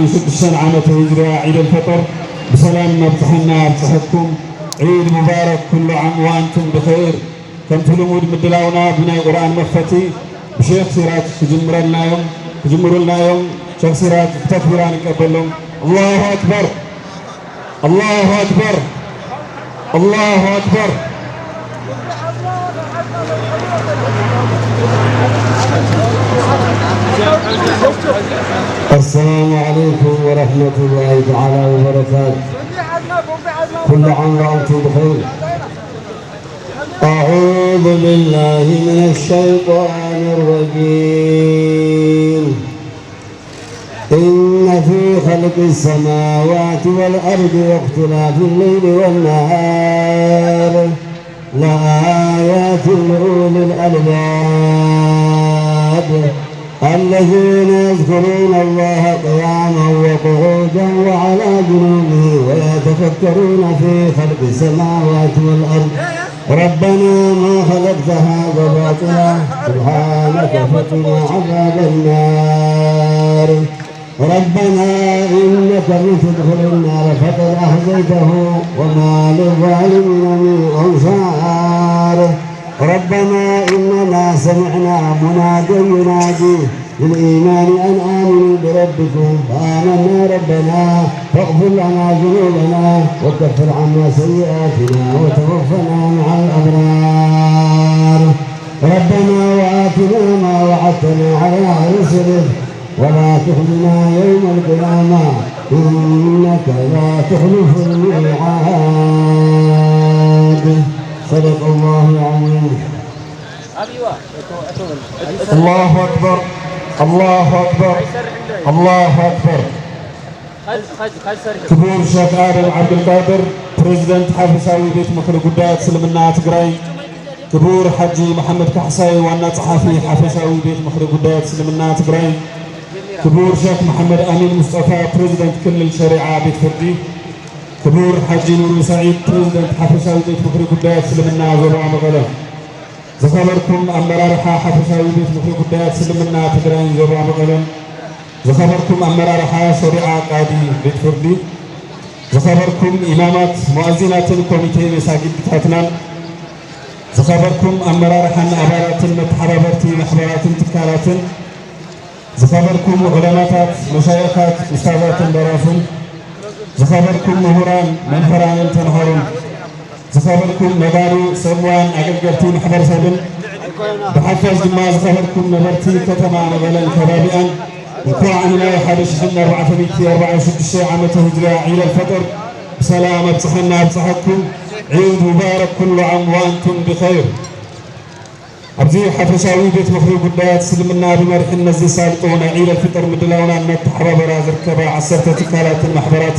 6 عامة هجرة عيد الفطر بسلام نبطحنا بصحتكم عيد مبارك كل عام وأنتم بخير. كم تلمود مدلاونا بناء قرآن مفتي بشيخ سيرات تجمر لنا يوم شيخ سيرات تكبيران قبلهم. الله أكبر الله أكبر الله أكبر. السلام عليكم ورحمة الله تعالى وبركاته. كل عام وأنتم بخير. أعوذ بالله من الشيطان الرجيم. إن في خلق السماوات والأرض واختلاف الليل والنهار لآيات لأولي الألباب الذين يذكرون الله قياما وقعودا وعلى جنوبهم ويتفكرون في خلق السماوات والأرض ربنا ما خلقت هذا باطلا سبحانك فقنا عذاب النار. ربنا إنك من تدخل النار فقد أخزيته وما للظالمين من أنصار. ربنا إننا سمعنا مناديا ينادي للإيمان أن آمنوا بربكم فآمنا ربنا فاغفر لنا ذنوبنا وكفر عنا سيئاتنا وتوفنا مع الأبرار. ربنا وآتنا ما وعدتنا على رسلك ولا تخزنا يوم القيامة إنك لا تخلف الميعاد. صدق الله العظيم. الله أكبر الله أكبر الله أكبر. كبير شيخ آدم عبد القادر بريزيدنت حافظاوي بيت مخر قدات سلمنا تقراي. كبير حجي محمد كحساي وانا صحافي حافظاوي بيت مخر قدات سلمنا تقراي. كبير شيخ محمد أمين مصطفى بريزيدنت كل الشريعة بيت فردي. كبير حجي نور سعيد بريزيدنت حافظاوي بيت مخر قدات سلمنا زرع مغلا. زخبركم أمرارحة حافظاوي بيت مخر قدات سلمنا تقراي زرع مغلا. زخبركم أمرارحة شريعة قاضي بيت فردي. زخبركم إمامات مؤذنات كوميتي مساجد بتاعتنا. زخبركم أمرارحة أبارات متحربرتي محبرات تكالات. زخبركم علماءات مشايخات أستاذات دراسون. زخبركم مهران منفران تنهرون. زخبركم مدارو سموان أجلجرتين حبر سبن بحفظ جماع. زخبركم نبرتي كتما مغلا كرابئا وقوع عنا حدش حنا 464 عامة هجرة عيد الفطر بسلامة صحنا بصحتكم عيد مبارك كل عام وأنتم بخير. أبزي حفشاوي بيت مخرج قدات سلمنا بمرح النزي سالقون عيد الفطر مدلاونا النت حبابرا زركبا عسرت تكالات المحبرات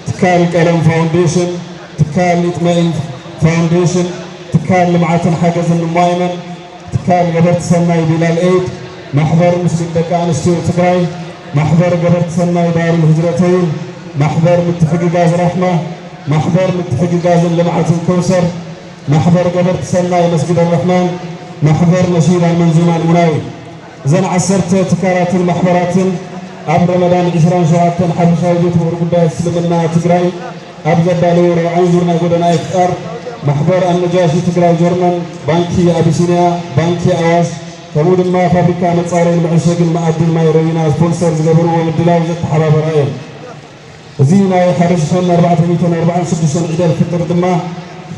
تكال قلم فاونديشن تكال إطمئن فاونديشن تكال لمعة حاجز المايمن تكال قبرت سناي بلال ايد محضر مسجد دكان ستير تقراي محضر قبرت سناي دار الهجرتين محضر متحق غاز رحمة محضر متحق غاز لمعة الكوثر محضر قبرت سناي مسجد الرحمن محضر نشيد المنظومة المناوي. زن عسرت تكارات المحبرات أب رمضان 20 شهر حبشاوي بيت مخرج قدات سلمنا تقراي أبزد دالور وعنزرنا قدنا إفطار محضر النجاشي تقراي جرمن بانكي أبيسينيا بانكي أواش كمود ما فابريكا متصاري المعشق المعدل ما يروينا سبونسر زبرو ومدلاو زت حباب رأيهم زينا يحرش سنة 464 عيد الفطر دما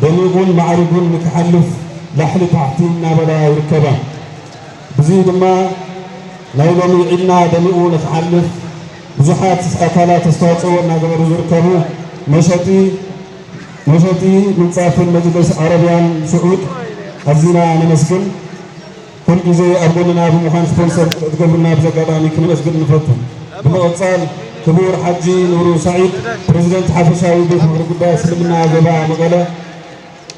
دميقون معرقون متحلف لحل تحتينا بلا يركبا بزيد ما ليلومي عدنا دميقون تحلف بزحات أكالات استوصوا ناقبر يركبوا مشتي من صاف المجلس عربيان سعود أزينا نمسكن كل جزء أبونا بمخان سبونسر تقبلنا بزقاطاني كنا مسجد نفتهم بمقصال كبير حجي نور سعيد بريزيدنت حافظاوي بيت مخرج قدات سلمنا جماعة مغلا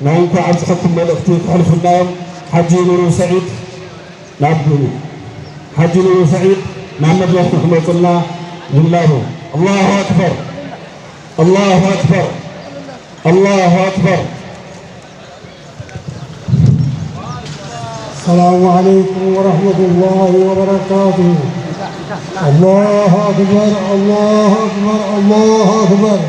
نعينكو عبد حكم ملأختي تحلف النام حجي نور سعيد نعبدوني حجي نور سعيد محمد وقت محمد الله لله. الله أكبر الله أكبر الله أكبر. السلام عليكم ورحمة الله وبركاته. الله أكبر الله أكبر الله أكبر.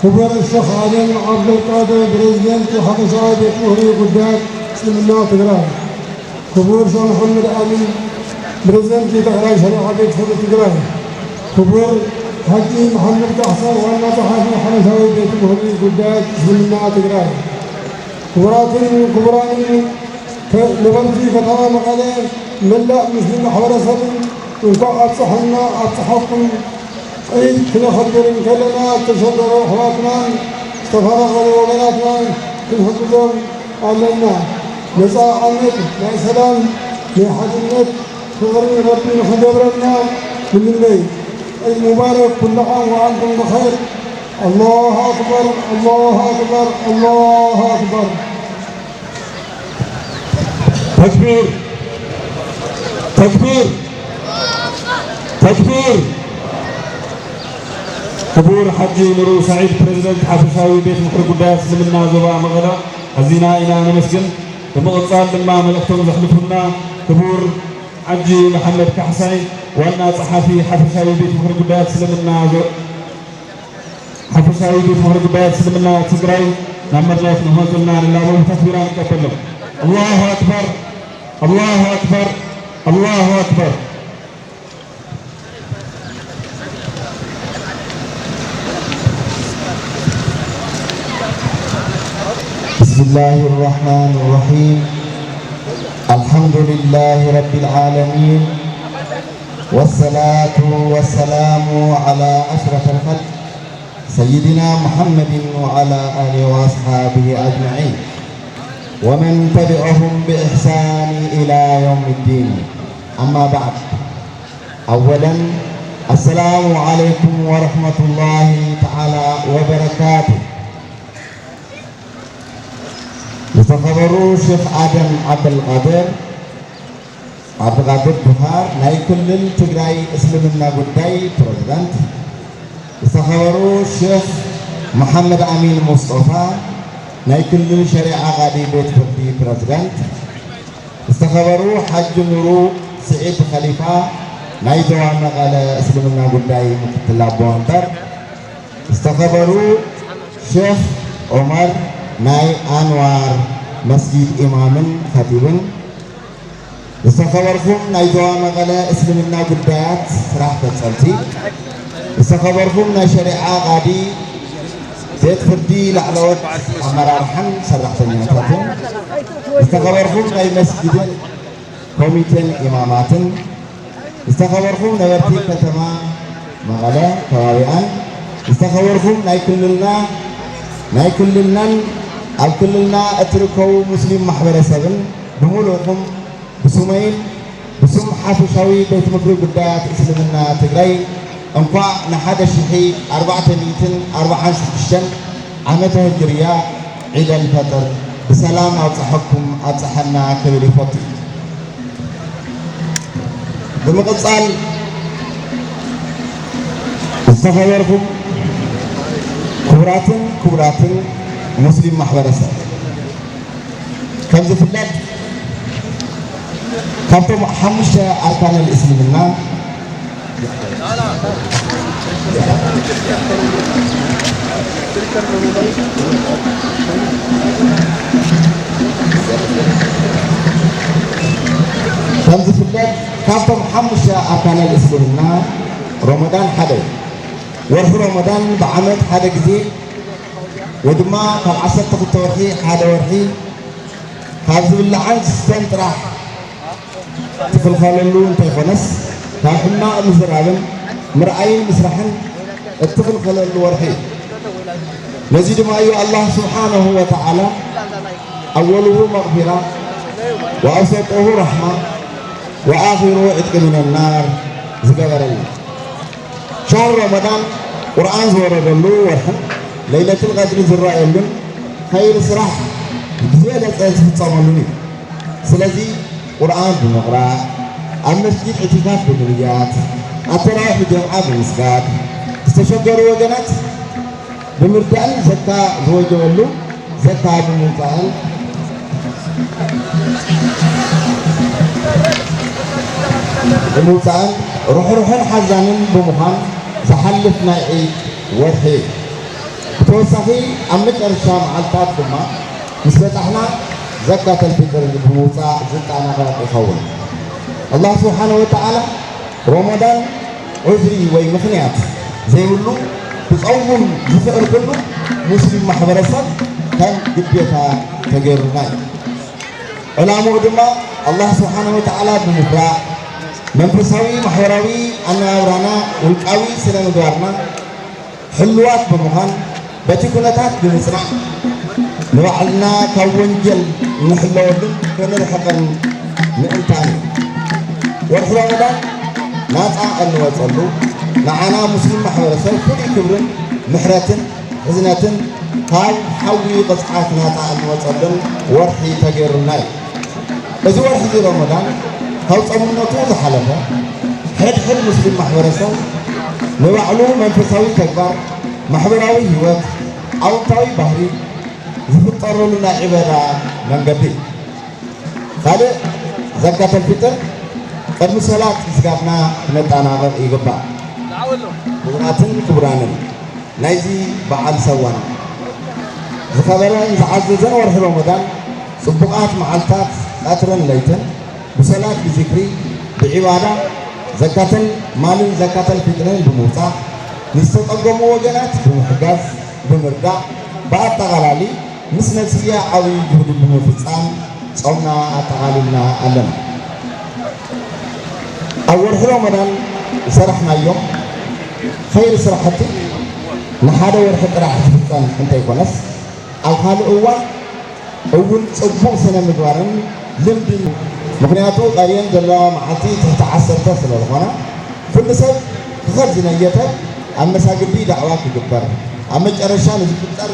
كبر الشيخ آدم عبد القادر بريزيدنت وحبشاوي بيت مهري قدام اسلمنا تقراي. كبر شيخ محمد آمين بريزيدنت تقراي شريعة بيت فرد تقراي. كبر حجي محمد كحسن وانا صحافي حبشاوي بيت مهري قدام اسلمنا تقراي. كبران لبنتي فتاة مقالة ملا مسلم حبرسة وكا أتصحنا أتصحكم عيد كنا خبرين كلنا تشدر أخواتنا استفرغوا وبناتنا كل حدودهم آمنا نساء عمد لا سلام لا حجمت خبرين ربي خبرنا من الليل المبارك كل عام وأنتم بخير. الله أكبر الله أكبر الله أكبر. تكبير تكبير تكبير. كبور حجي مرو سعيد بريزيدنت حفشاوي بيت مخر قداس اسلمنا زوبا مغلا هزينا إلى نمسجن بمغصال لما ملكتم زحلفنا. كبور حجي محمد كحساي وانا صحافي حفشاوي بيت مخر قداس اسلمنا حفشاوي بيت مخر قداس اسلمنا تقراي نمرجات نهوزلنا لله تكبيرا نقبلهم. الله أكبر الله أكبر الله أكبر. بسم الله الرحمن الرحيم. الحمد لله رب العالمين والصلاة والسلام على أشرف الخلق سيدنا محمد وعلى آله وأصحابه أجمعين ومن تبعهم بإحسان إلى يوم الدين. أما بعد، أولا السلام عليكم ورحمة الله تعالى وبركاته. يتخبروا شيخ آدم عبد القادر بهار ناي كل تجراي اسلمنا قداي بريزيدنت. يتخبروا شيخ محمد أمين مصطفى ناي كل شريعة غادي بيت فردي بريزيدنت. استخبروا حج نورو سعيد خليفة ناي دوام على اسلمنا قداي مكتل بوانتر. استخبروا شيخ عمر ناي أنوار مسجد إمام خطيب. استخبركم ناي دوام على اسلمنا قدايات راح تسلتي. استخبركم ناي شريعة غادي بيت فردي لعلوت أمرارحن سرحتني متاتن. استخبركم ناي مسجد كوميتين إماماتن. استخبركم نبرتي كتما مغلا كواريان. استخبركم ناي كلنا أو كلنا أتركوا مسلم محبر سبن بمولكم بسمين بسم حفشاوي بيت مفروض قدات اسلمنا تقري انقع نحد الشحي 446 عامته الجريا عيد الفطر بسلام أصحكم أصحنا كبير فطر. بمقصال استخبركم كبراتن مسلم محبرسة كم زفلت كم حمش أركان الإسلامنا كم زفلت كم حمش أركان الإسلامنا رمضان حدا ورح رمضان بعمد حدا جديد ودما كم عصر تخط ورحي حدا ورحي هذا بالله عن استنطرح تفلخللو انت يخنس كاحنا مزرابن مرأين مسرحن التفلخللو ورحي نزيد ما أيها الله سبحانه وتعالى أوله مغفرة وأوسطه رحمة وآخره عتق من النار زكبر الله. شهر رمضان قرآن زورة له ورحم ليلة القدر زراء لهم خير صراح زيادة تصاملوني. سلازي قرآن بمقرأ المسجد اعتكاف بالنيات التراويح بجمعة بالمسجد استشجروا وجنات بمرتال زكاة زوجوا له زكاة بمرتال المرتال روحن حزانين بمخان زحلفنا عيد ورحي توصفي أمك أرشام عالتات بما مثبت احنا زكاة الفطر بموسى زلطانا غير يخون الله سبحانه وتعالى رمضان عذري ومخنيات زي له تصوم زفقر كله مسلم محبرسة كان قبيتها تغيرنا علامة دما الله سبحانه وتعالى بمفرع منفساوي محوراوي أنا ورانا والقوي سنة دوارنا حلوات بمخان بتي كنتات بمسرع نوعلنا كونجل نحلوهم كنرحقن نقلتاني ورحلونا ناطع النوصلو معنا مسلم محورسه كل كبر محرة حزنة هاي حوي قصعات ناطع النوصلو ورحي تغيرنا إذا ورحي رمضان هاو صمنته زحلفه حد مسلم محورسه نوعلو منفساوي تكبر محبراوي هوت أوطاوي بحري زفطروا لنا عبادة من قبل خالق زكاة الفطر قد مسألة إسقاطنا نتانا غير إيقبا بغناتن كبرانن نايزي بعال سوانا زخبرا إذا عززن ورح رمضان صبقات معالتات أترن ليتن مسألة بذكري بعبادة زكاة مال زكاة الفطرين بموسى نستطقموا وجنات بمحقاز بمرداء بأتغالالي مسنسية عوي جهد بمفصام صومنا أتغالينا ألم أول رمضان سرحنا يوم خير سرحتي نحادا ورحت راح تفصام انت يكونس الحال أول صبوق سنة مدوارن لمدين مكنياتو قاريان جلوا معاتي تحت 10 سنة لغانا كل سب خرج نيته أما ساقبي دعوات يقبر أما جرشان يقبر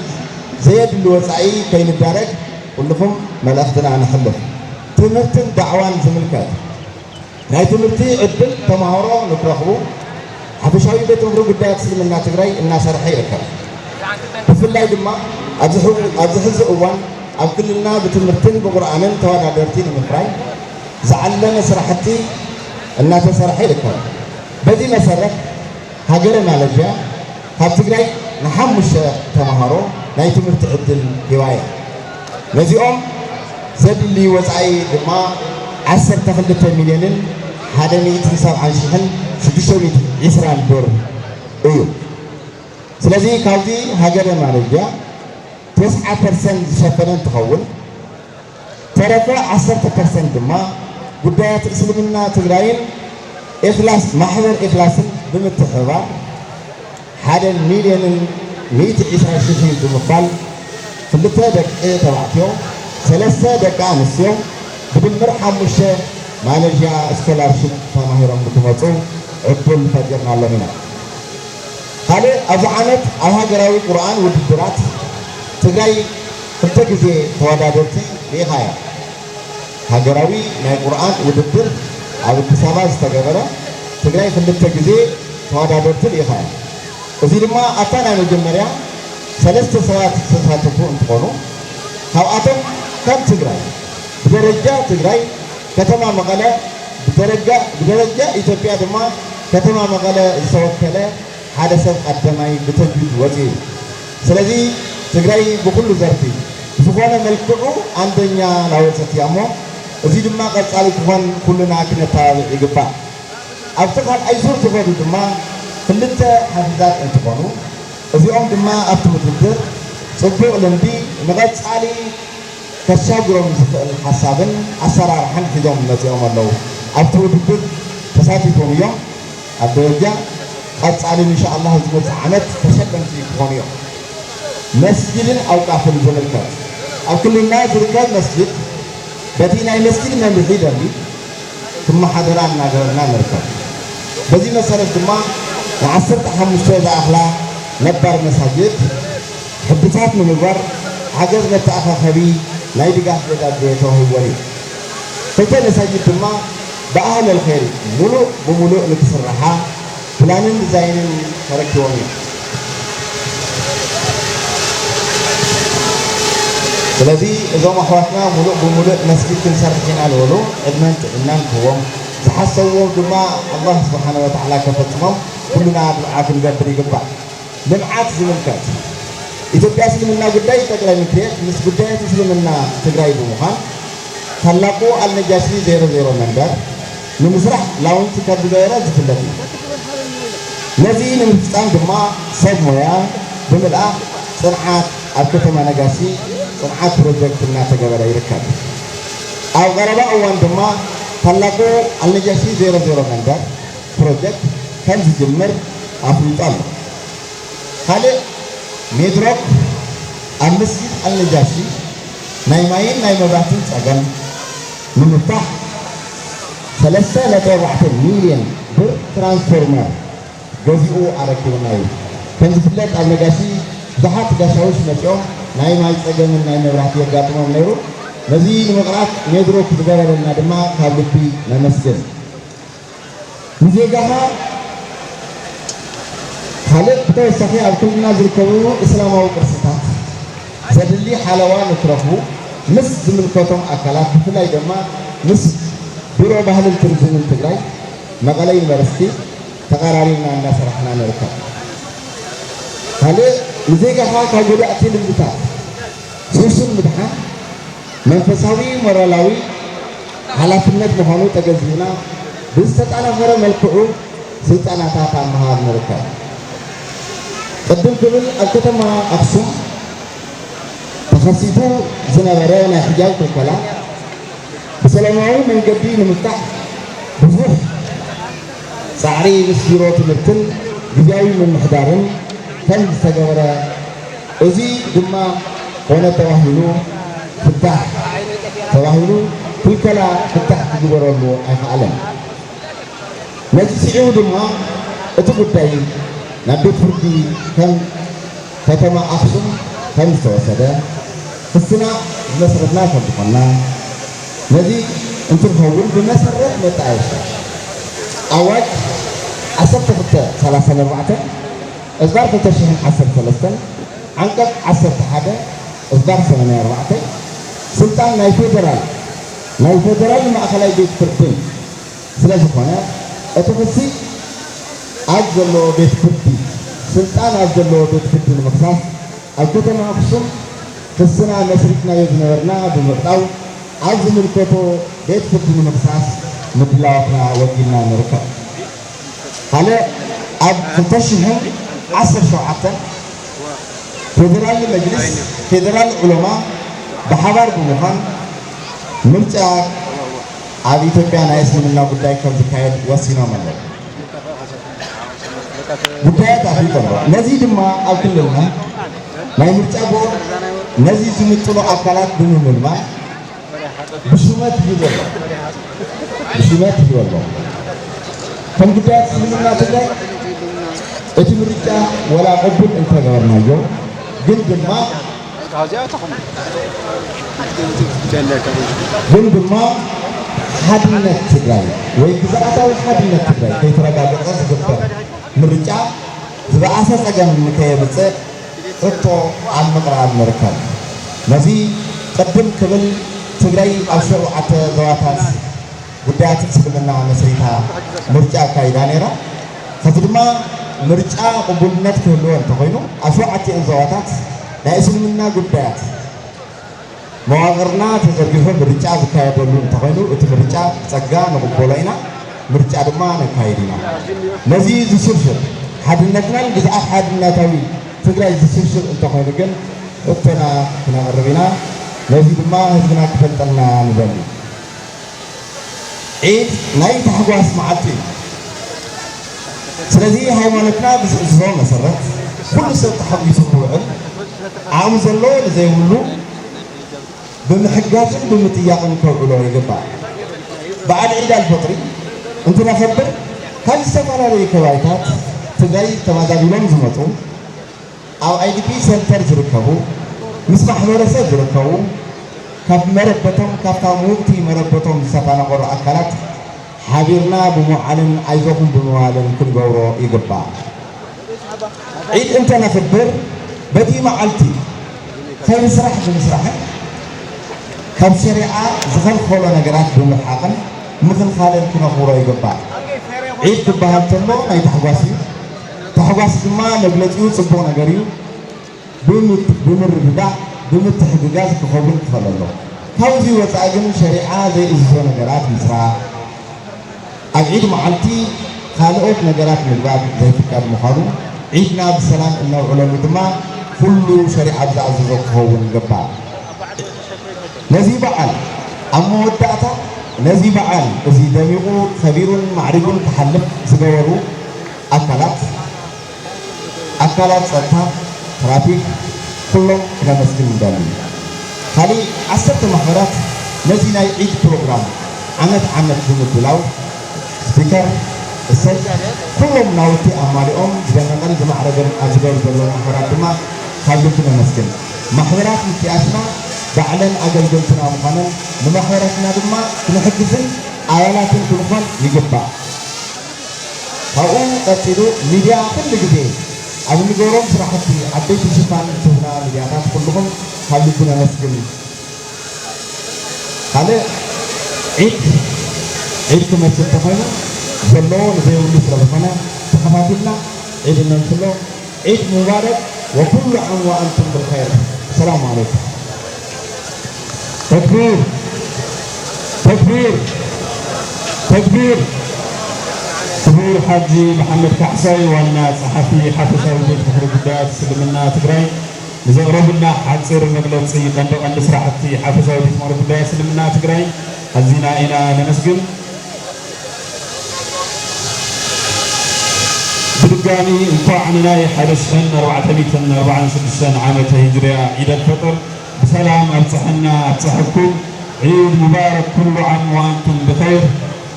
زيد الوسعي كين الدارك كلهم ملأختنا عن حلف تمرتن دعوان زملكات هاي تمرتي عدل تمهارو نكرهو حبشاوي بيت مبروك قدايا تسلم النا تقرأي الناس رح يركب في الله دما أبزحز أوان أبكلنا بتمرتن بقرآن توانا درتين من فراي زعلنا سرحتي الناس سرح يركب بدي مسرك هاجر مالجا هابتقرأي نحمش تمهارو ناي تمرت عدل هواية نزيهم زد اللي وزعي دما 10 مليون هذا 170 شهن 620 دور ايو سلازي كاوزي هاجر مالجا 9% شفنن تخول ترفع 10% دما قدايات اسلمنا تقراين إخلاص محور إخلاص بمتحبار هذا مليون 120 بمقال خلته دقيقة تبعتيو 3 دقائق نسيو بدمر حمشة مالجيا سكولارشيب تماهيرهم بتموتو عدل فجرنا لنا هذا أزعمت الهجراوي قرآن والدرات تجاي التجزي توادرتي لهايا هجراوي من القرآن والدر أو التسامح استجابنا تجاي التجزي توادرتي لهايا وزي ما أتانا نجمريا 3 ساعات تفوق تقولوا هاو أتم كم تجاي بدرجة تجاي كتما مقالة بدرجة إثيوبيا دما كتما مقالة السوكلة هذا سب الدماء بتجديد وجه سلذي تجاي بكل زرتي سبحان ملكه عندنا لوجه تيامو وزيد ما قد قال كلنا كنا تابع إجابة أفتكر أيزور تفضل دما كلنت حفظات انتقانو وزيهم دما أفتو تدر صبوا لندي نغت علي كشاجرهم الحسابن أسرار حن حدهم نزيهم الله أفتو تدر تساتي كونيو الدرجة قد علي إن شاء الله زمت عمت تشكل في كونيو مسجد أو كافل زملكات أو كل الناس ركاب مسجد بدينا المسجد من بحيدا لي ثم حضرنا نركب بزي مسألة ثم وعصرت حمشة أخلا نبر مساجد حبتات من البر عجز نتأخر خبي لا يدقى حداد بيته ولي فتى مساجد ثم بأهل الخير ملوء بملوء نتسرحا فلانين زينين فركتوني الذي إذا ما حوتنا ملوء بملوء مسجد كنسرحين على ولو إدمنت إنان هو زحسوا دماء الله سبحانه وتعالى كفتمهم كلنا بالعافية نقدر يقبع لمعات زمنكات إثيوبيا سلمنا قداي تقرأ مكريت مس قداي تسلمنا تقرأ بمخان خلقوا النجاشي 00 منبر نمسرح لاون تكاد غيره زفلتي نزين المفتان دماء صوب مويا بملأ صنعات الكتمة نجاشي صنعات بروجكت الناس قبل يركب أو غرباء وان دماء خلقوا النجاشي 00 منبر بروجكت كان زجمر أفريقيا خالق ميدروك المسجد النجاشي نايمين نايم باتين سجن نمتح 3.4 مليون بر ترانسفورمر جزئو أركيوناي كان زفلت النجاشي زحات جاشوش متيوم نايمين سجن نايم باتين يقاتمون نيرو نزيد مقرات ميدروك تجارة النادمة كابلبي نمسجد نزيجها خالق بتوسخي أبكرنا ذكروا إسلامه وقصتها زدلي حلوان ترفو مس من كتم أكلات فلا يجمع مس بيرو بحال الترجمة التجاري مقالة يونيفرسيتي تقاريرنا الناس رحنا نركب خالق نزيجها كجودة أكيد المتاع سوسن مدحا منفساوي مرالاوي على فنة مهانو تجزينا بستأنا فرا ملكو سلطانا تاتا مهار نركب قدم قبل الكتمة أقسم تخصيصه زنبرين حجاب الكلام بسلامه من قبل مفتاح بزوف سعري مسيرات مرتل بجاي من محدارن كان استجابة أزي دما وانا تواهلو فتح تواهلو كل كلا فتح تجبر الله أفعلم نجي سعيو دما أتقطعي نبت فردي كان كتما أقسم كان سوسدا السنة مسرتنا فبقنا نجي أنتم هون بمسرة متعايش أول عصرت فتة 3 إصدار فتة شهر 10 عنك 10 حدا إصدار 8 سلطان ناي فيدرال ما أخلي بيت فردين سلاسل هنا أتوقسي أجلو بيت فردي سلطان أجلو بيت فردي المقصاص الكتمة أقسم في السنة مسرتنا يزنورنا بمرتاو عزم الكتو بيت فردي المقصاص مدلاوتنا وقلنا نركب هلا أب فتشهم 10 شعبة فيدرال مجلس فيدرال علماء بحضر بمخان مرجع أبي إثيوبيا نايس من الله بداية كم ذكاية وسينا ملك بداية أفريقيا نزيد ما أكلنا ما يمرجع بو نزيد متلو أكلات بنو ملما بشومات يدور كم بداية من الله بداية إتي مرجع ولا قبل أنت غيرنا يوم جند ما جند ما حدنا تجاي ويجزاء حدنا تجاي كيف رجع بقص جبر مرجع زبا أساس أجمع مكيا بس رتو عن مقرأ المركب نزي قدم قبل تجاي أشر عت زواتات بدأت تسلمنا مسرتها مرجع كايدانيرا فتلما مرجع قبولنا كلون تقولوا أشر عت زواتات لا يسلمنا بدأت مواقرنا تزرقهم مرجع زكايدون تقولوا اتمرجع سجّا نقبلينا مرجع دمان كايدنا نزي زشرشر حدنتنا الجزء حدنا توي تقرأ زشرشر أنت قولوا جن أتنا كنا قربنا نزي دمان هزنا كفتنا نبني عيد ناي تحقوا اسمعتي سلذي حيوانتنا بزون مسرت كل سنة تحقوا يسوعون عام زلوا زي ولو بمحجاج بمتياقن كوعلو يقطع بعد عيد الفطر انت نخبر هل سفر لي كوايتات تجاي تمازابيلون زمطو او اي دي بي سنتر زركبو مسمح مرسه زركبو كاف مربتهم كاف تاموتي مربتهم سفانا قرأ أكلات حبيرنا بمعلن عايزكم بمعلن كل جورو يقبع عيد انت نخبر بدي معلتي خير مسرح بمسرح كم شريعة زخل خلا نجارات بمحاقن مثل خالد كنا خورا يقبع عيد كبهات تلو أي تحقاسي ما نبلتيو صبونا قريو بمر بدع بمتحققات كخوبين كفلالو كوزي وتعجن شريعة زي إزو نقرات مصرع العيد معلتي خالقوت نقرات مقباب زي فكار مخارو عيدنا بالسلام إنه علماء دماء كل شريعة بزعزو كخوبين قبع نزي بعل أمو ودعتا نزي بعل إذي دميقو خبير معرض تحلق سبورو أكلات سطح ترافيك كلهم إلى مسجد مدالي خالي عصرت محبرات نزينا عيد بروغرام عمد بمدلاو سبيكر السيد كلهم ناوتي أماليهم جبنا جماعة رجل أجبر بلو محبرات دما خالدتنا مسجد محبرات متياشنا بعلن أجل جلتنا مخانا لمحبراتنا دما كنحجزن آيالات كلهم يجبا هؤلاء قتلوا ميديا كل جديد أبو نجورم صراحتي عديت شفان شفنا ميدياات كلهم خالدنا مسجد هذا عيد كم تتفقنا زلوا نزيل لسلفنا تخفاتنا عيد ننسلو عيد مبارك وكل عام وأنتم بالخير السلام عليكم تكبير تكبير تكبير كبير حاجي محمد كحسي والناس صحفي حافظ بيت مخرج قدات سلمنا تجري نزغربنا حاصر مغلصي قندق عند سراحتي حافظ بيت مخرج قدات سلمنا تجري هزينا إنا نمسجن بدقاني انطاعننا حدشن 446 عامة هجرية عيد الفطر بسلام أبصحنا أبصحكم عيد مبارك كل عام وأنتم بخير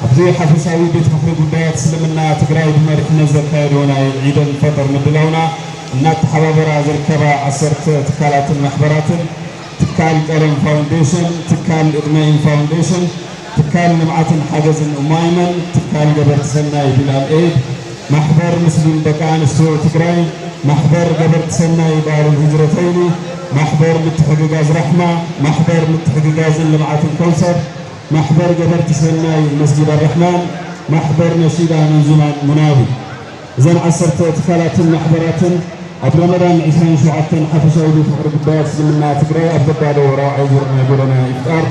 أبزي حفصاوي بيت مخرج قدات سلمنا تقرأي بمارك نزل خيرونا عيد الفطر مدلونا النات حبابرا زركبا عصرت تكالات المحبرات تكال قلم فاونديشن تكال إغنين فاونديشن تكال نمعة حجز أمايمن تكال جبرت سناي بلال إيد محبر مسلم بكان السوء تقرأي محبر جبرت سناي دار الهجرتين محبر متحقق رحمة محبر متحقق نمعة الكوثر محبر جبرت سناي مسجد الرحمن محبر نشيدة من زمان منابي زين عصرت تكالات المحبرات عبد رمضان عيسان شعبتن حفشاوي بفقر قداس لمنا تقرأ أبدا وراعي جرنا يقولنا إفطار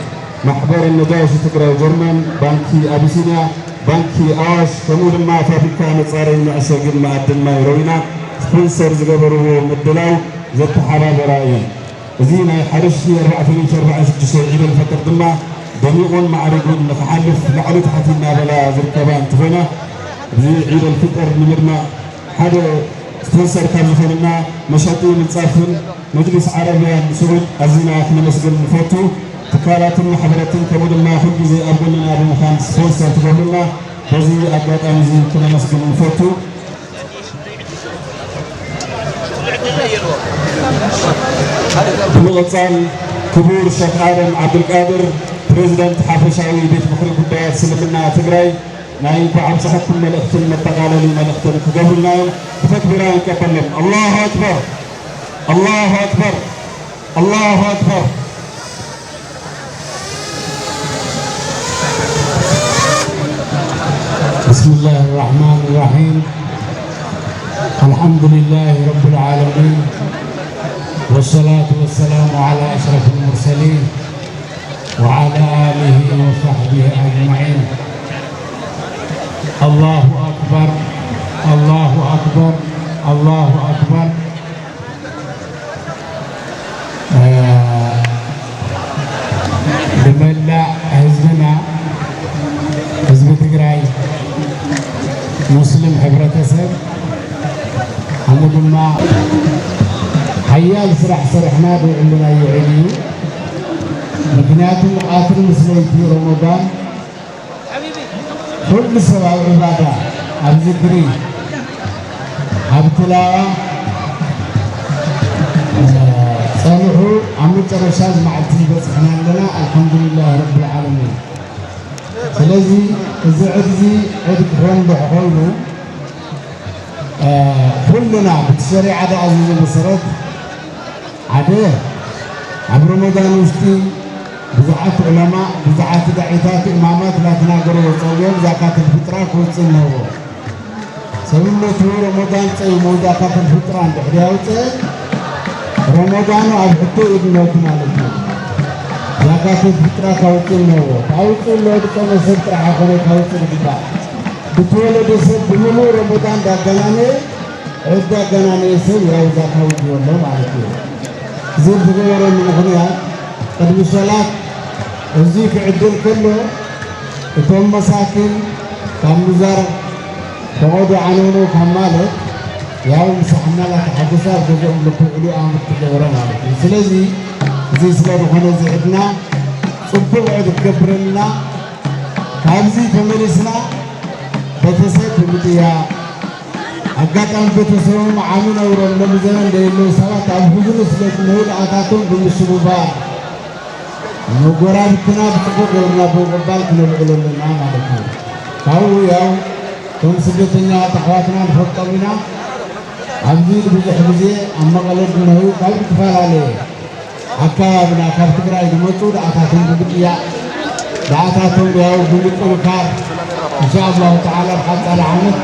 محبر النجاشي تقرأ جرمان بانكي أبيسينيا بانكي آش كمول ما فابريكا مصاري معشاقين معدن ما يروينا سبونسر زقبروا مدلاو زت حراب رأيين زينا حرشي 446 عيد الفطر دما دميقون معرقون نتحلف لعلو تحتنا بلا زركبان تفونا زي عيد الفطر نمرنا حدا سبونسر كان مثلنا مشاطي متصافن مجلس عربيا سعود أزينا احنا مسجد نفوتو تكالات المحبرات كمود ما خلق زي أبونا أبو مخان سبونسر تقولنا بزي أبوات أمزي كنا مسجد نفوتو بلغتان كبور الشيخ آدم عبد القادر بريزيدنت حافشاوي بيت مخرج قدات سلمنا تقرأي نايم بعد صحكم ملأختن متقالي ملأختن كقبلنا تكبيران كفلم الله أكبر الله أكبر الله أكبر بسم الله الرحمن الرحيم الحمد لله رب العالمين والصلاة والسلام على أشرف المرسلين وعلى آله وصحبه أجمعين الله أكبر الله أكبر الله أكبر بملأ حزبنا حزب تجراي مسلم حبرتسب حمد ما حيال سرحنا بعلنا يعليو مكنياتهم آخر مسلم في رمضان كل سبع عبادة الذكري التلاوة صالحوا عمود رشاز مع التلبس احنا لنا الحمد لله رب العالمين فلذي إذا عدزي عدك هون بحقوله كلنا بتشريع عدا عزيز المسرد عدا عبر رمضان وشتي بزعات علماء بزعات دعيتات إمامات لا تناقروا وصويهم زكاة الفطرة كوصلنا سبيل رمضان صيمو زكاة الفطرة عند حدياوته رمضان أبحث ابنه مالك زكاة الفطرة كوصلنا كوصلنا دكتور سنتر حقنا كوصل بقى بتولد سب بملو رمضان دعاني عدة دعاني سب يا زكاة وجوله مالك زين بغير من هنا قد بصلاة الزيك عدل كله توم مساكين كم نزار تقعدوا عنونه كمالك يوم سحنا لك حدثات بقوم لكل عام تجورا مالك سلزي زي سلاد هنا زعدنا صبوا عد كبرنا كابزي فمرسنا بتسد بمتيا أجاكم بتسوم عامنا ورنا مزمان دينو سبعة أبوزن سلك نقول أتاكم بالشباب نقرأ بتنا بتقول ورنا بقبال كنا بقولنا نعم عليكم كاو ياو توم سبتنا تحواتنا نحطنا عبدي بزحبزي أما قلت منه قلب كفال عليه أكابنا كفتكرا يدمجوا أتاكم بقيا دعاتهم ياو بلكم كار إن شاء الله تعالى حتى العمل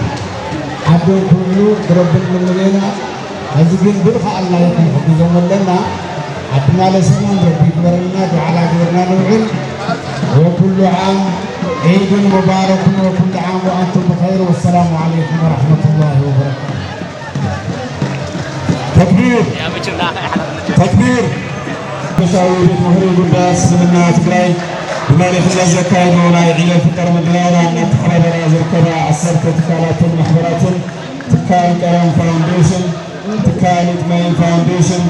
عبدون كله رب المؤمنين هذين برخة الله يكون حفظهم لنا عبدنا لسنا ربي كبرنا وعلى كبرنا نوعل وكل عام عيد مبارك وكل عام وأنتم بخير والسلام عليكم ورحمة الله وبركاته. تكبير تكبير تشاور مهر القداس من تجري بمالك الزكاة ولا عيد الفطر مدلارا أن تحرر زركبا عصرت تكالات محضرات تكال كرم فاونديشن تكال إدمان فاونديشن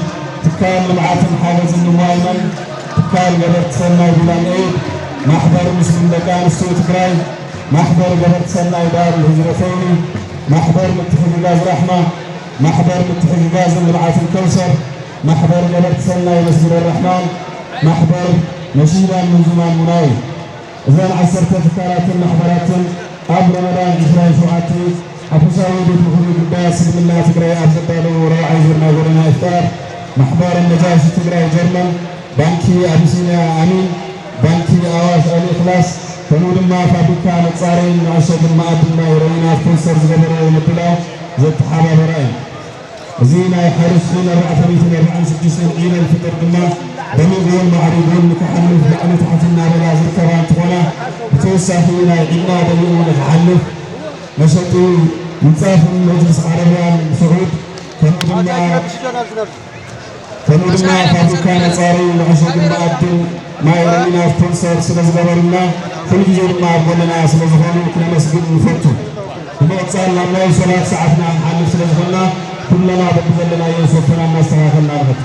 تكال لمعات حافظ النمايمن تكال قبرت سنة بلان عيد محضر مسلم دكان السوء تكراي محضر قبرت سنة دار الهجرتين محضر متحد غاز رحمة محضر متحد غاز لمعات الكوثر محضر قبرت سنة مسجد الرحمن محضر نشيدا من زمان مناي إذا عسرت تكالات محضرات أب رمضان إجراء شوعاتي أفساوي بيت مخرج القداس بسم الله تقرأي أبزدالو وراعي زرنا ورنا إفطار محضر النجاشي تقرأي جرمن بانكي أبسينيا أمين بانكي أواش الإخلاص فنود ما فابكا نتصارين عشد الماء ما يرينا سبونسر زغبر ومدلاو زد حابة براين زينا يحرس لنا رأفة ميتنا رعان سجسين عينا الفطر دماء بمغيون معرضون متحنف لأنه تحتنا بلا زركبان تغنى بتوسع فينا عنا بمغيون تحنف نشطي متصاف من مجلس عربيان سعود فنود ما فابكا نتصارين عشد الماء ما يرينا سبونسر سلزغبرنا كل جزء ما أبغلنا سلزغبرنا كنا مسجد مفتو بمقصال لما يصلات ساعتنا نحنف سلزغبرنا كلنا بقبلنا يوسفنا ما استغاثنا لك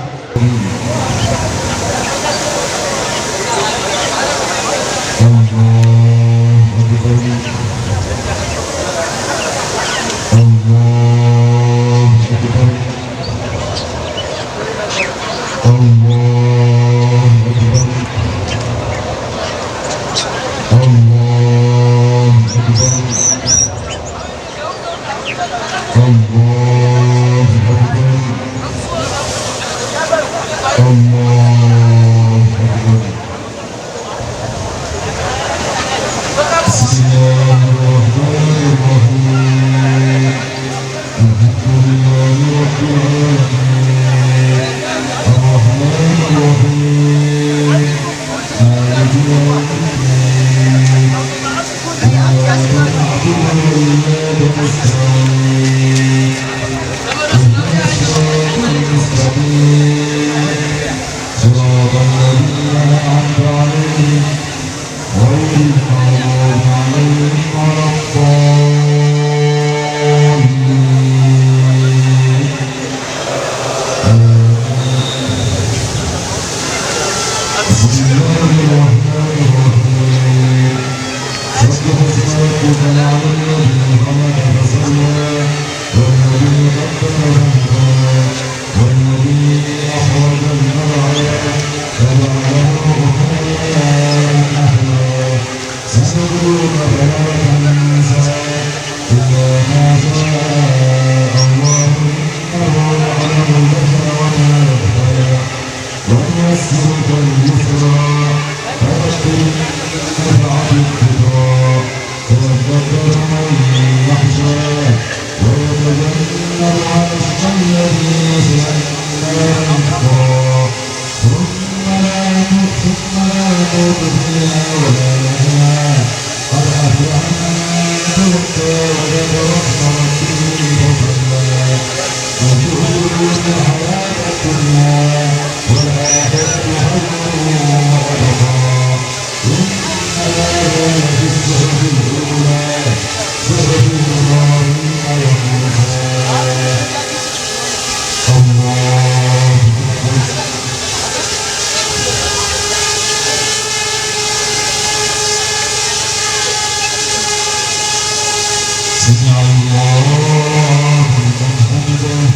فيها ولا يحيى قد أفلح من تزكى وذكر اسم ربه فصلى وتؤثرون الحياة الدنيا والآخرة خير وأبقى إن هذا لفي الصحف الأولى صحف إبراهيم وموسى الله سمع الله لمن حمده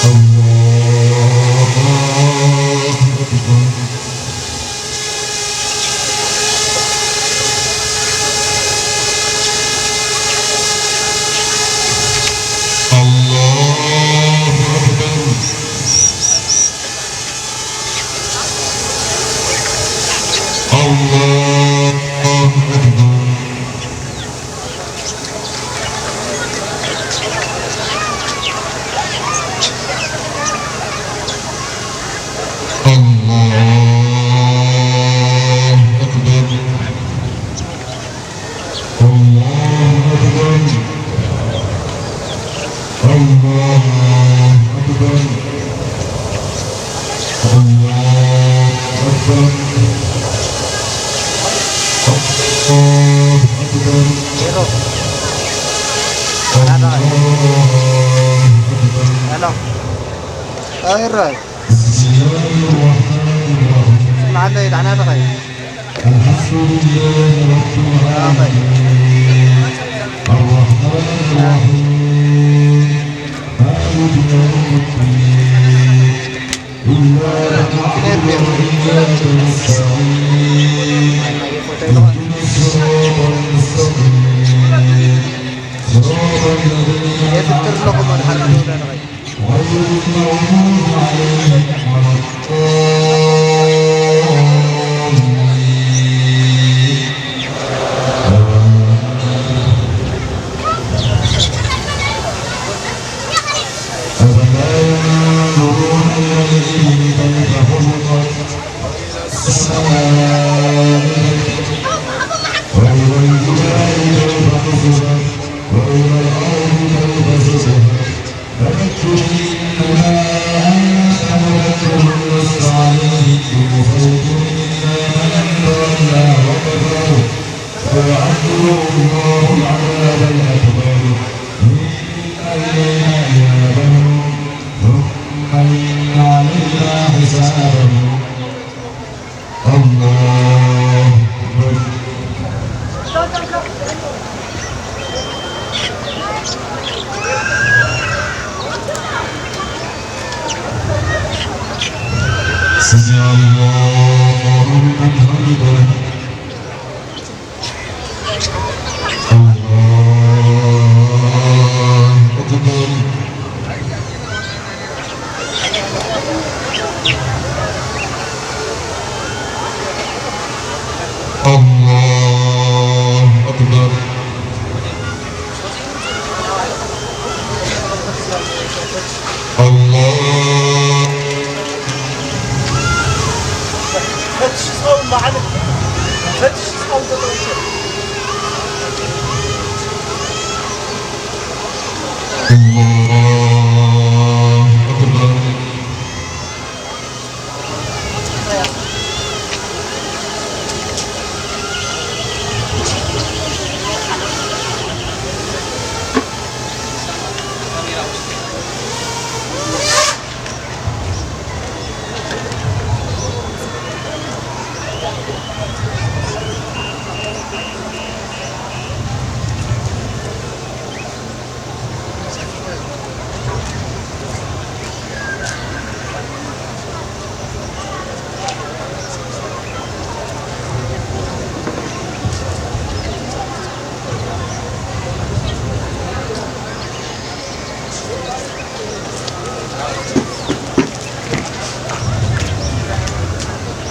الله أكبر الله أكبر الله أكبر الرأي معنا يدعنا بغير الحمد لله رب العالمين الرحمن الرحيم مالك يوم الدين إياك نعبد وإياك نستعين اهدنا الصراط المستقيم صراط الذين يذكر لكم الحمد لله غير المغضوب عليهم ولا أفلا ينظرون إلى الإبل كيف خلقت السماء وإلى الجبال كيف نصبت وإلى الأرض كيف سطحت فذكر إنما أنت مذكر لست عليهم بمسيطر إلا من تولى وكفر فيعذبه الله العذاب الأكبر إن إلينا إيابهم ثم إن علينا حسابهم الله أكبر سمع الله لمن حمده الله أكبر الله أكبر الله فتش صوم معنا فتش صوم الله أكبر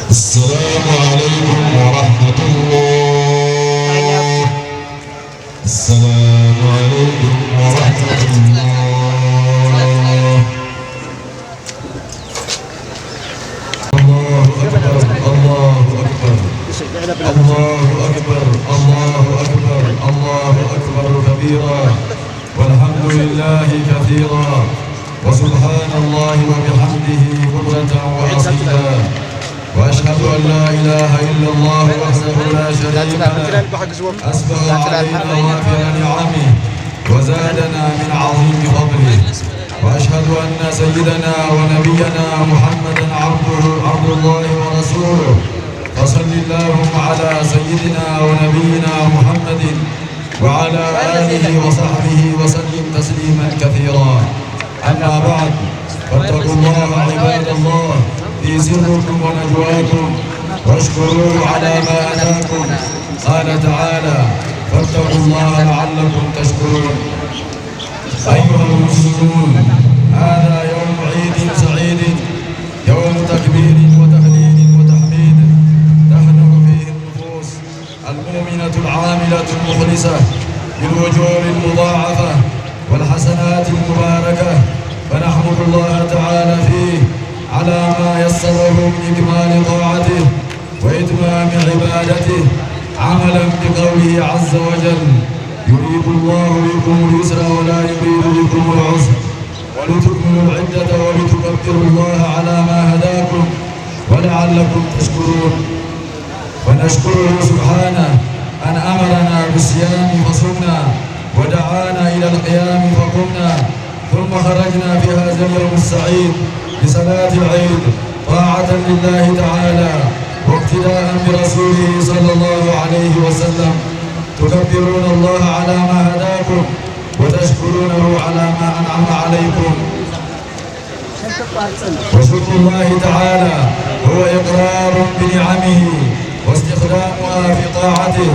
السلام عليكم ورحمة الله. السلام عليكم ورحمة الله. الله أكبر الله أكبر الله أكبر كبيرا والحمد لله كثيرا وسبحان الله وبحمده بكرة وأصيلا وأشهد أن لا إله إلا الله وحده لا شريك له أسبغ علينا وافر نعمه وزادنا من عظيم فضله وأشهد أن سيدنا ونبينا محمدا عبد الله ورسوله فصل اللهم على سيدنا ونبينا محمد وعلى آله وصحبه وسلم تسليما كثيرا أما بعد فاتقوا الله عباد الله في سركم ونجواكم واشكروه على ما أتاكم قال تعالى فاتقوا الله لعلكم تشكرون أيها المسلمون هذا يوم عيد سعيد يوم تكبير وتهليل وتحميد تهنأ فيه النفوس المؤمنة العاملة المخلصة بالأجور المضاعفة والحسنات المباركة فنحمد الله تعالى فيه على ما يسره من إكمال طاعته وإتمام عبادته عملا بقوله عز وجل يريد الله بكم اليسر ولا يريد بكم العسر ولتكملوا العدة ولتكبروا الله على ما هداكم ولعلكم تشكرون ونشكره سبحانه أن أمرنا بالصيام فصمنا ودعانا إلى القيام فقمنا ثم خرجنا في هذا اليوم السعيد لصلاة العيد طاعة لله تعالى واقتداء برسوله صلى الله عليه وسلم تكبرون الله على ما هداكم وتشكرونه على ما أنعم عليكم وشكر الله تعالى هو إقرار بنعمه واستخدامها في طاعته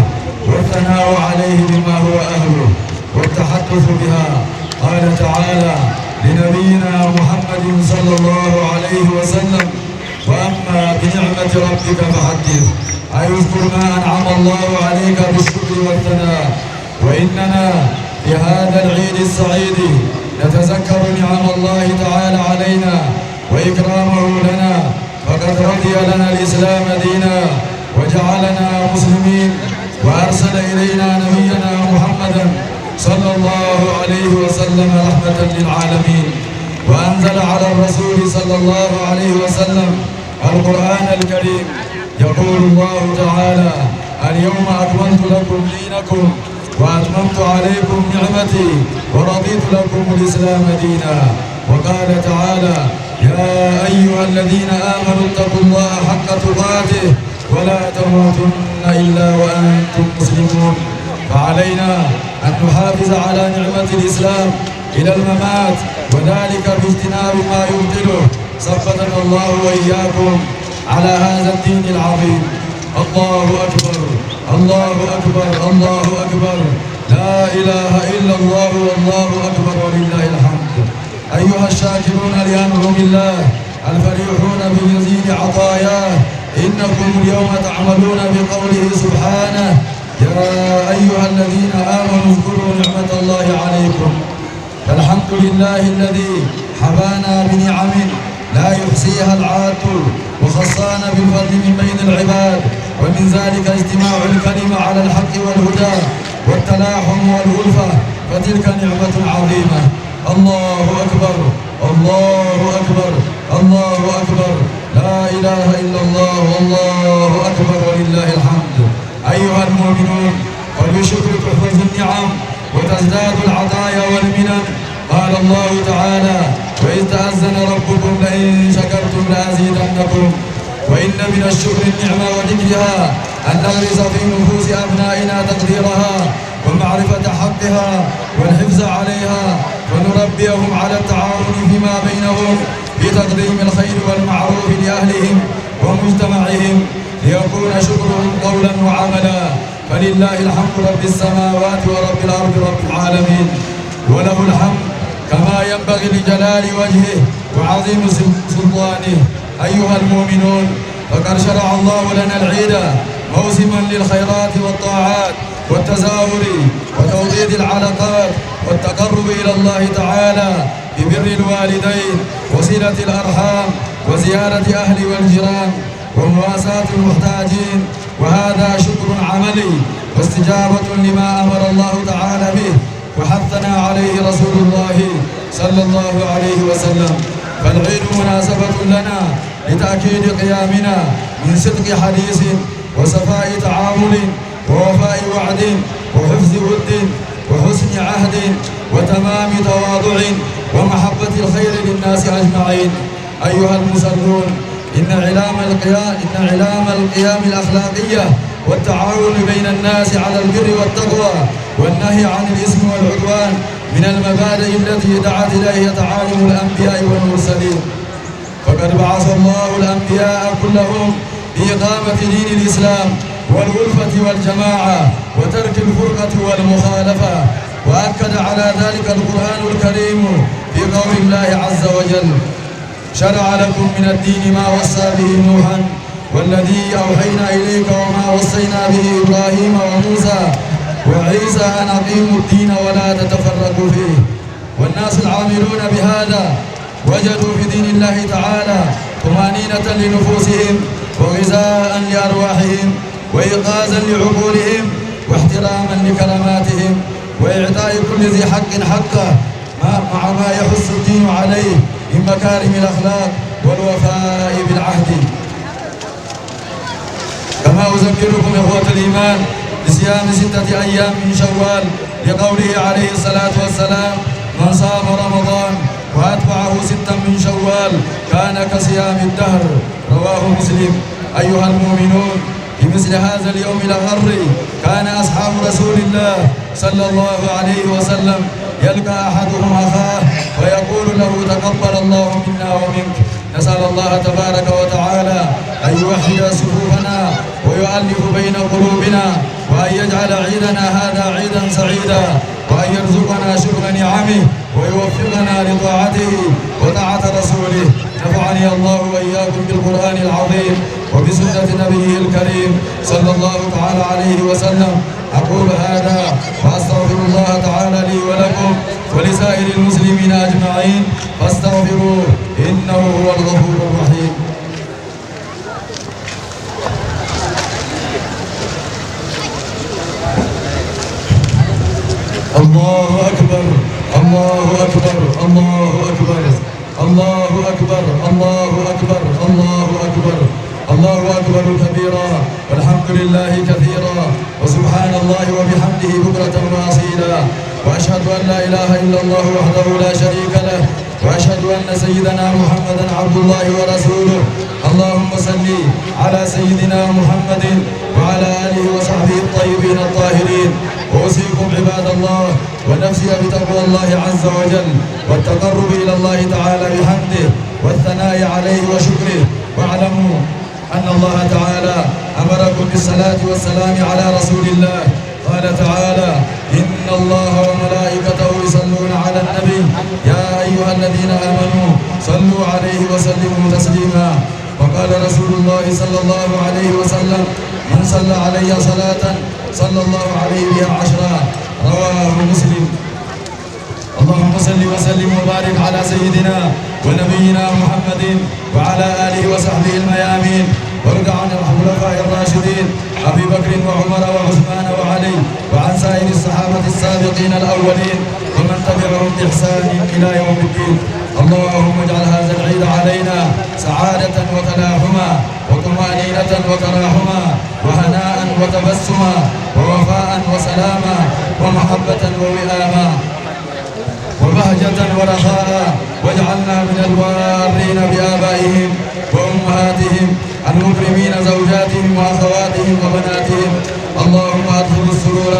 والثناء عليه بما هو أهله والتحدث بها قال تعالى لنبينا محمد صلى الله عليه وسلم وأما بنعمة ربك فحدث أي اذكر ما أنعم الله عليك بالشكر والثناء وإننا في هذا العيد السعيد نتذكر نعم الله تعالى علينا وإكرامه لنا فقد رضي لنا الإسلام دينا وجعلنا مسلمين وأرسل إلينا نبينا محمدا صلى الله عليه وسلم رحمة للعالمين وأنزل على الرسول صلى الله عليه وسلم القرآن الكريم يقول الله تعالى اليوم أكملت لكم دينكم وأتممت عليكم نعمتي ورضيت لكم الإسلام دينا وقال تعالى يا أيها الذين آمنوا اتقوا الله حق تقاته ولا تموتن إلا وأنتم مسلمون فعلينا أن نحافظ على نعمة الإسلام إلى الممات وذلك باجتناب ما يبطله ثبتنا الله وإياكم على هذا الدين العظيم الله أكبر الله أكبر الله أكبر لا إله إلا الله والله أكبر ولله الحمد أيها الشاكرون لأنعم الله الفرحون بجزيل عطاياه إنكم اليوم تعملون بقوله سبحانه يا أيها الذين آمنوا اذكروا نعمة الله عليكم فالحمد لله الذي حبانا بنعم لا يحصيها العاد وخصانا بالفضل من بين العباد ومن ذلك اجتماع الكلمة على الحق والهدى والتلاحم والألفة فتلك نعمة عظيمة الله أكبر الله أكبر الله أكبر لا إله إلا الله والله أكبر ولله الحمد أيها المؤمنون وبشكر تحفظ النعم وتزداد العطايا والمنن قال الله تعالى وإذ تأذن ربكم لئن شكرتم لأزيدنكم وإن من الشكر النعمة وذكرها أن نغرس في نفوس أبنائنا تقديرها ومعرفة حقها والحفظ عليها ونربيهم على التعاون فيما بينهم في تقديم الخير والمعروف لأهلهم ومجتمعهم ليكون شكرهم قولا وعملا فلله الحمد رب السماوات ورب الأرض رب العالمين وله الحمد كما ينبغي لجلال وجهه وعظيم سلطانه أيها المؤمنون فقد شرع الله لنا العيد موسما للخيرات والطاعات والتزاور وتوطيد العلاقات والتقرب إلى الله تعالى ببر الوالدين وصلة الأرحام وزيارة أهل والجيران ومواساة المحتاجين وهذا شكر عملي واستجابة لما أمر الله تعالى به وحثنا عليه رسول الله صلى الله عليه وسلم. فالعيد مناسبة لنا لتأكيد قيامنا من صدق حديث وصفاء تعامل ووفاء وعد وحفظ ود وحسن عهد وتمام تواضع ومحبة الخير للناس أجمعين. أيها المصلون، إن علام القيام الأخلاقية والتعاون بين الناس على البر والتقوى والنهي عن الإثم والعدوان من المبادئ التي دعت إليها تعاليم الأنبياء والمرسلين. فقد بعث الله الأنبياء كلهم بإقامة دين الإسلام والألفة والجماعة وترك الفرقة والمخالفة، وأكد على ذلك القرآن الكريم في قول الله عز وجل: شرع لكم من الدين ما وصى به نوحا والذي أوحينا إليك وما وصينا به إبراهيم وموسى وعيسى أن أقيموا الدين ولا تتفرقوا فيه. والناس العاملون بهذا وجدوا في دين الله تعالى طمأنينة لنفوسهم وغذاء لأرواحهم وإيقاظا لعقولهم واحتراما لكراماتهم وإعطاء كل ذي حق حقه مع ما يحث الدين عليه من مكارم الأخلاق والوفاء بالعهد. كما أذكركم إخوة الإيمان بصيام 6 أيام من شوال لقوله عليه الصلاة والسلام: من صام رمضان وأتبعه 6 من شوال كان كصيام الدهر. رواه مسلم. أيها المؤمنون، في مثل هذا اليوم الغر كان أصحاب رسول الله صلى الله عليه وسلم يلقى أحدهم أخاه ويقول له: تقبل الله منا ومنك. نسأل الله تبارك وتعالى أن يوحد صفوفنا ويؤلف بين قلوبنا وأن يجعل عيدنا هذا عيدا سعيدا وأن يرزقنا شكر نعمه ويوفقنا لطاعته وطاعة رسوله. نفعني الله وإياكم بالقرآن العظيم وبسنة نبيه الكريم صلى الله تعالى عليه وسلم. أقول هذا وأستغفر الله تعالى لي ولكم ولسائر المسلمين أجمعين فاستغفروه إنه هو الغفور الرحيم. الله أكبر الله أكبر الله أكبر الله أكبر الله أكبر الله أكبر الله أكبر كبيرا والحمد لله كثيرا وسبحان الله وبحمده بكرة وأصيلا. وأشهد أن لا إله إلا الله وحده لا شريك له وأشهد أن سيدنا محمدا عبد الله ورسوله. اللهم صل على سيدنا محمد وعلى آله وصحبه الطيبين الطاهرين. وأوصيكم عباد الله ونفسي بتقوى الله عز وجل والتقرب إلى الله تعالى بحمده والثناء عليه وشكره. واعلموا أن الله تعالى أمركم بالصلاة والسلام على رسول الله. قال تعالى: إن الله وملائكته يصلون على النبي يا أيها الذين آمنوا صلوا عليه وسلموا تسليما. وقال رسول الله صلى الله عليه وسلم: من صلى علي صلاة صلى الله عليه بها 10. رواه مسلم. اللهم صل وسلم وبارك على سيدنا ونبينا محمد وعلى آله وصحبه الميامين، وارض عن الخلفاء الراشدين أبي بكر وعمر وعثمان وعلي وعن سائر الصحابة السابقين الأولين ومن تبعهم بإحسان إلى يوم الدين. اللهم اجعل هذا العيد علينا سعادة وتلاحما وطمأنينة وتراحما وهناء وتبسما ووفاء وسلاما ومحبة ووئاما وبهجة ورخاء، واجعلنا من البارين بآبائهم وأمهاتهم المكرمين زوجاتهم وأخواتهم وبناتهم. اللهم أدخل السرور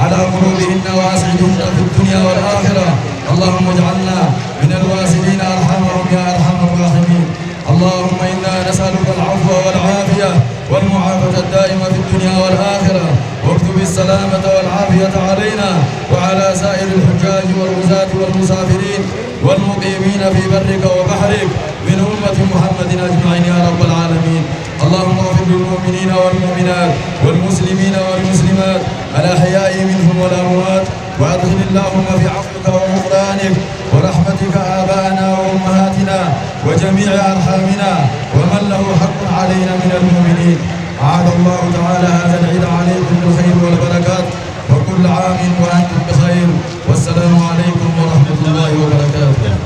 على قلوبهن وأسعدهن في الدنيا والآخرة. اللهم اجعلنا من الواسلين أرحمهم يا أرحم الراحمين. اللهم إنا نسألك العفو والعافية والمعافاة الدائمة في الدنيا والآخرة، واكتب السلامة والعافية علينا وعلى سائر الحجاج والغزاة والمسافرين والمقيمين في برك وبحرك من أمة محمد أجمعين يا رب العالمين. اللهم اغفر للمؤمنين والمؤمنات والمسلمين والمسلمات الأحياء منهم والأموات، وأدخل اللهم في عفوك وغفرانك ورحمتك آباءنا وأمهاتنا وجميع أرحامنا ومن له حق علينا من المؤمنين. الله تعالى هذا العيد عليكم بالخير والبركات، وكل عام وأنتم بخير، والسلام عليكم ورحمة الله وبركاته.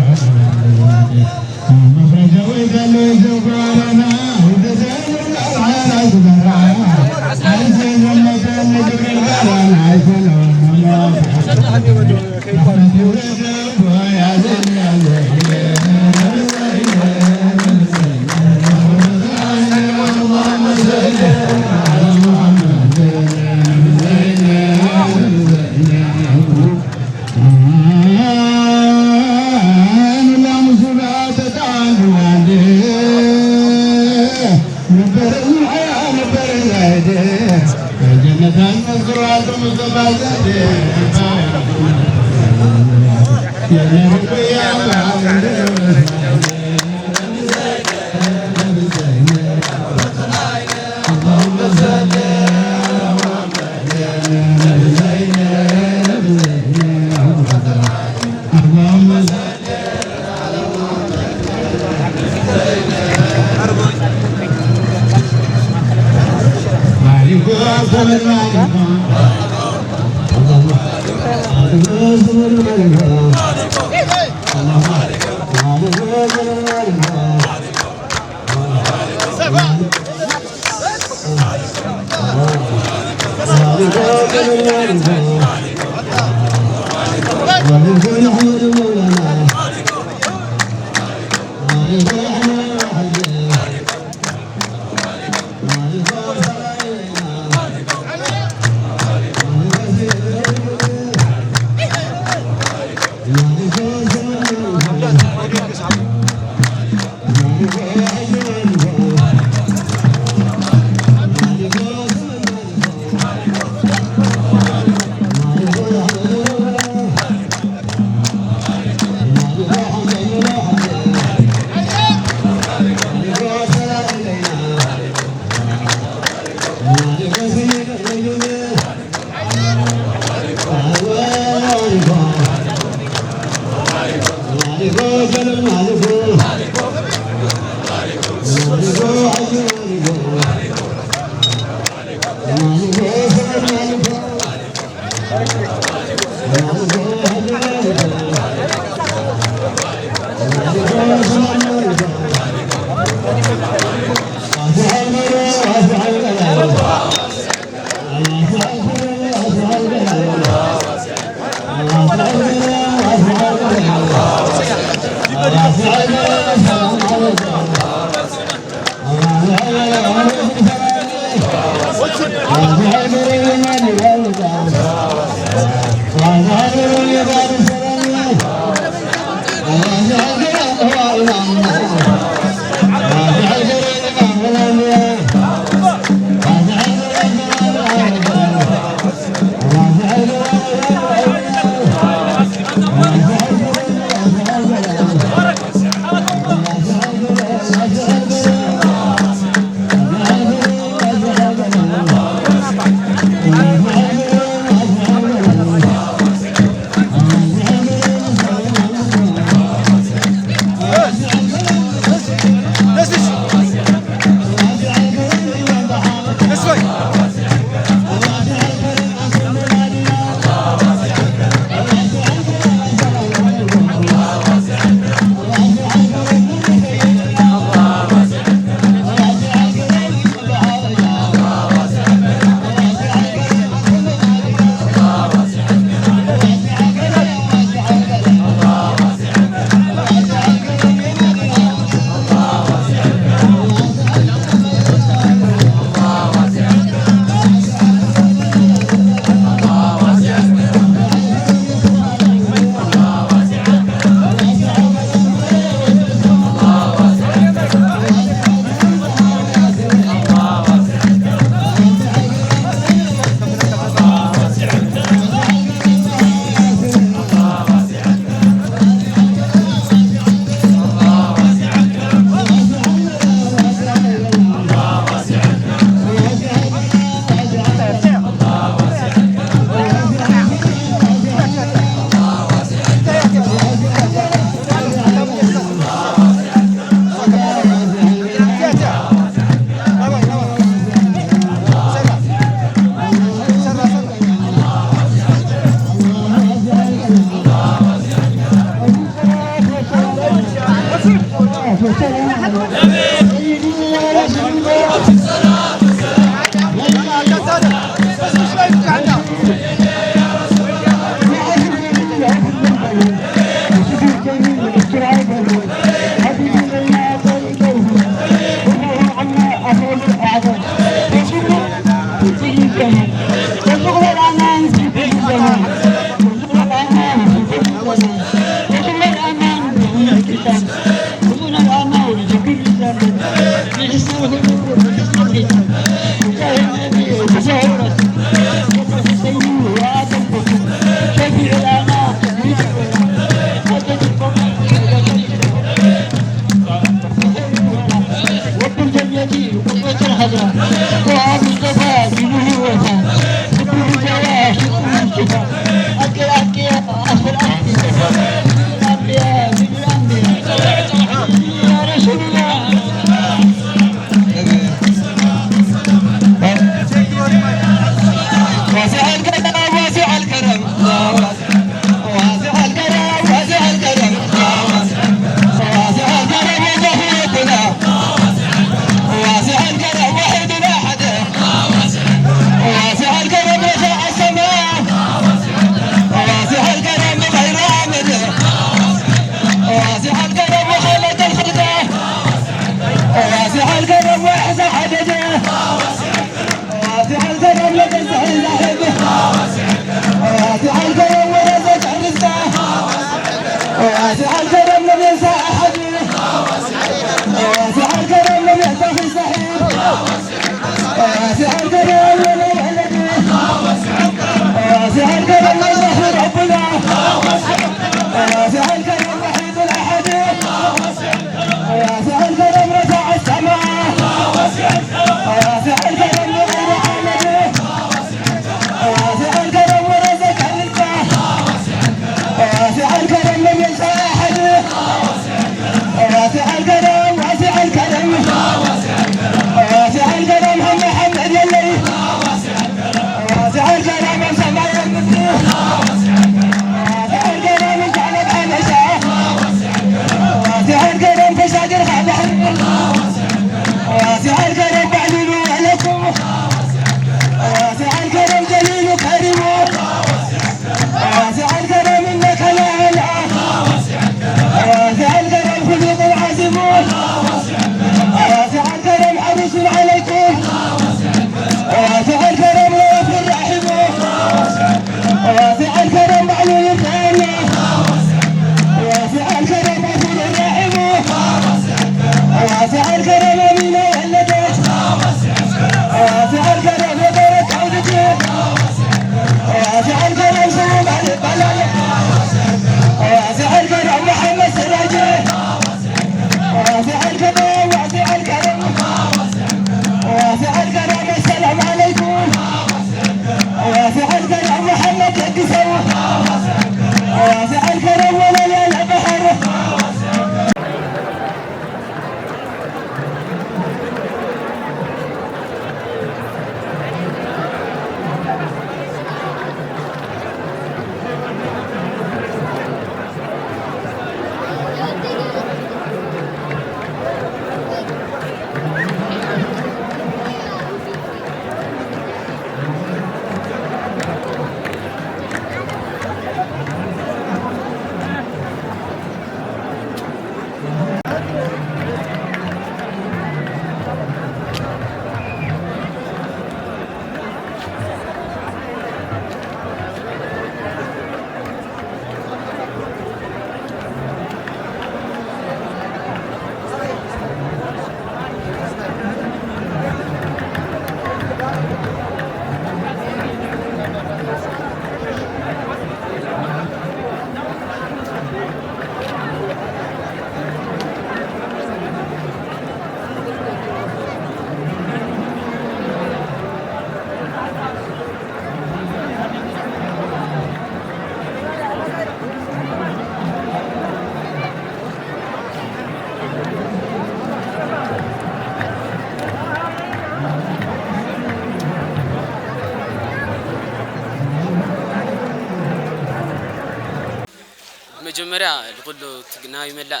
مجمرة لقول له تجناي ملا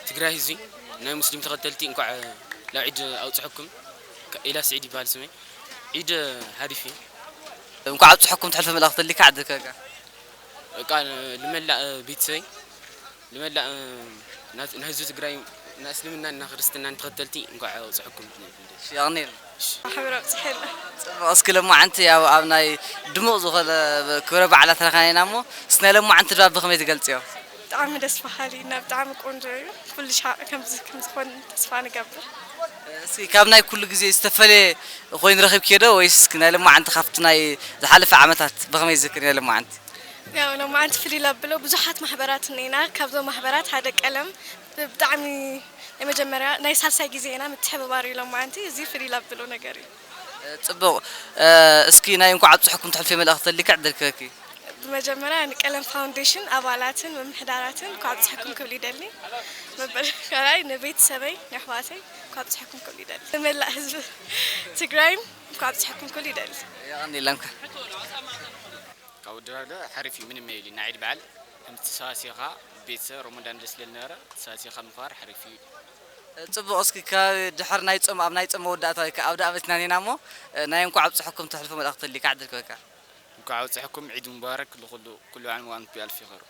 تجراه زين ناي مسلم تقتلتي انكو لا عيد اوصحكم الى سعيد يبال سمي عيد هادفي انكو اوصحكم تحلف ملأخت اللي كعدك قال لملا بيتسي لملا نهزو تግራይ ناسلمنا ان ክርስትና تقتلتي انكو اوصحكم يعني حبرا صحيح اسكي لما انت يا ابناي دموع زغل كبر بعلات رخانينا مو سنا لما انت دباب بخمي تገልጽيو بطعم دس بحالينا بطعم ቆንጆ كل شيء كم زخون تسفا نقبر اسكي كابناي كل ግዜ ዝተፈለ ኮይን ረኺብ ከደ ወይስ كنا لما انت خفتناي ዝሓለፈ ዓመታት بخمي ذكر لما انت ያው لما انت ፍሊ ለብሎ ብዙሓት ማህበራት ነይና ካብዞ ማህበራት ሓደ ቀለም بطعم የመጀመሪያ ናይ ሳልሳይ ጊዜና ምትሕብባር ለማ አንተ እዚ ፍሊ ለብሎ ነገር ጽቡቅ እስኪ ናይ እንኳ ዓጽሕኩም ትሕልፍ መልእኽት ልክ ዕድልከኪ በመጀመሪያ ቀለም ፋውንዴሽን አባላትን ወምሕዳራትን ኳጽሕኩም ክብል ይደሊ መበልካይ ነቤት ሰበይ ነህዋተይ ኳጽሕኩም ክብል ይደሊ መላ ህዝብ ትግራይም ኳጽሕኩም ክብል ይደሊ ያኒ ለምካ ካውድራለ حرفي من ميلي نعيد بعل امتصاصيها ቤት ረመዳን ደስ ለነረ ሳሲኻ ምፋር حرفي ጽቡቅ እስኪ ድሕር ናይ ጾም ኣብ ናይ ጾም ወዳእታዊ ከአብዳ አመትና ኔናሞ ናይ እንኳ ዓጽሕኩም ትሕልፍ መልእኽት ልክ ዕድልከካ እንኳ ዓጽሕኩም ዒድ ሙባረክ ኩሉ ዓም ወአንቱ ቢአልፍ ይኸሩ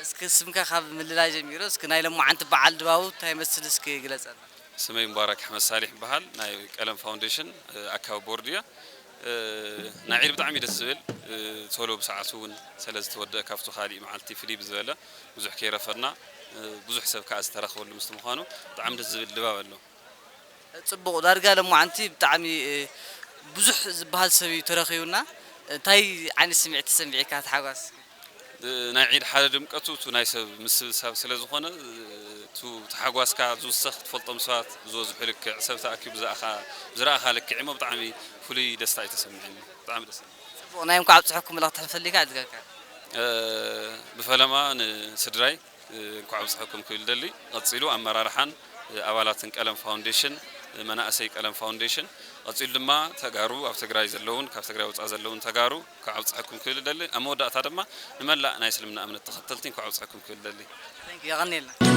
እስኪ ስምካ ካብ ምልላይ ጀሚሮ እስኪ ናይ ለማዓንቲ በዓል ድባቡ እንታይ መስል እስኪ ግለጸና ስመይ ሙባረክ አሕመድ ሳሊሕ በሃል ናይ ቀለም ፋውንዴሽን ኣካብ ቦርድያ ናይ ዒድ ብጣዕሚ ደስ ዝብል ቶሎ ብሰዓቱ እውን ሰለስተ ወድእ ካብቱ ካሊእ መዓልቲ ፍልይ ብዝበለ ብዙሕ ከይረፈድና ብዙሕ ሰብ ከዓ ዝተረኸበሉ ምስ ምዃኑ ብጣዕሚ ደስ ዝብል ድባብ ኣሎ ጽቡቕ ዳርጋ ለማዓንቲ ብጣዕሚ ብዙሕ ዝበሃል ሰብ ተረኺቡና እንታይ ዓይነት ስምዒት ተሰሚዒካ ተሓጓስ ናይ ዒድ ሓደ ድምቀቱ ቱ ናይ ሰብ ምስብሳብ ስለ ዝኾነ ቱ ተሓጓስካ ዝውሰኽ ትፈልጦም ሰባት ዝበዝሑ ልክዕ ሰብ ተኣኪቡ ዝረኣኻ ልክዕ እሞ ብጣዕሚ ፍሉይ ደስታ እዩ ተሰሚዐኒ ብጣዕሚ ደስ ጽቡቕ ናይ እንኳ ዓጽሕኩም መልእኽቲ ተሕልፈሊካ ዕድገካ ብፈለማ ንስድራይ እንኳ ዓጽሕኩም ክብል ደሊ ቀፂሉ ኣመራርሓን ኣባላትን ቀለም ፋውንዴሽን መናእሰይ ቀለም ፋውንዴሽን ቀፂሉ ድማ ተጋሩ ኣብ ትግራይ ዘለውን ካብ ትግራይ ወፃእ ዘለውን ተጋሩ እንኳ ዓጽሕኩም ክብል ደሊ ኣብ መወዳእታ ድማ ንመላእ ናይ እስልምና እምነት ተኸተልቲ እንኳ ዓጽሕኩም ክብል ደሊ ይغنيلنا